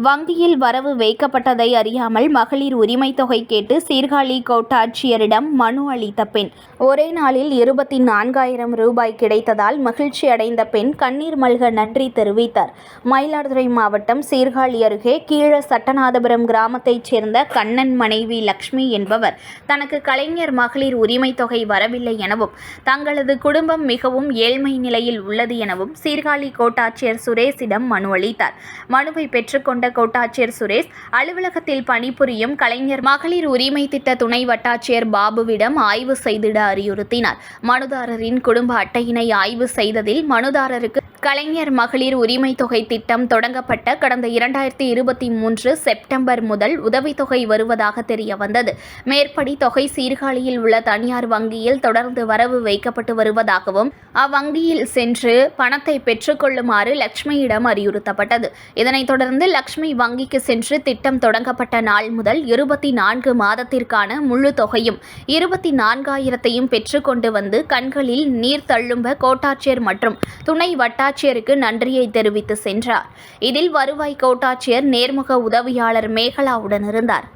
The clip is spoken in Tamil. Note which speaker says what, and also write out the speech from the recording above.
Speaker 1: வங்கியில் வரவு வைக்கப்பட்டதை அறியாமல் மகளிர் உரிமை தொகை கேட்டு சீர்காழி கோட்டாட்சியரிடம் மனு அளித்த பெண். ஒரே நாளில் 24,000 ரூபாய் கிடைத்ததால் மகிழ்ச்சி அடைந்த பெண் கண்ணீர் மல்க நன்றி தெரிவித்தார். மயிலாடுதுறை மாவட்டம் சீர்காழி அருகே கீழ சட்டநாதபுரம் கிராமத்தைச் சேர்ந்த கண்ணன் மனைவி லட்சுமி என்பவர் தனக்கு கலைஞர் மகளிர் உரிமை தொகை வரவில்லை எனவும் தங்களது குடும்பம் மிகவும் ஏழ்மை நிலையில் உள்ளது எனவும் சீர்காழி கோட்டாட்சியர் சுரேஷிடம் மனு அளித்தார். மனுவை பெற்றுக்கொண்ட கோட்டாட்சியர் சுரேஷ் அலுவலகத்தில் பணிபுரியும் கலைஞர் மகளிர் உரிமை திட்ட துணை வட்டாட்சியர் பாபுவிடம் ஆய்வு செய்திட அறிவுறுத்தினார். மனுதாரரின் குடும்ப அட்டையினை ஆய்வு செய்ததில் மனுதாரருக்கு கலைஞர் மகளிர் உரிமை தொகை திட்டம் தொடங்கப்பட்ட கடந்த 2023 செப்டம்பர் முதல் உதவித்தொகை வருவதாக தெரிய வந்தது. மேற்படி தொகை சீர்காழியில் உள்ள தனியார் வங்கியில் தொடர்ந்து வரவு வைக்கப்பட்டு வருவதாகவும் அவ்வங்கியில் சென்று பணத்தை பெற்றுக்கொள்ளுமாறு லட்சுமியிடம் அறிவுறுத்தப்பட்டது. இதனைத் தொடர்ந்து லட்சுமி வங்கிக்கு சென்று திட்டம் தொடங்கப்பட்ட நாள் முதல் 24 மாதத்திற்கான முழு தொகையும் 24,000ஐயும் பெற்றுக்கொண்டு வந்து கண்களில் நீர் தள்ளும்ப கோட்டாட்சியர் மற்றும் துணை வட்டாட்சியருக்கு நன்றியை தெரிவித்து சென்றார். இதில் வருவாய் கோட்டாட்சியர் நேர்முக உதவியாளர் மேகலாவுடன் இருந்தார்.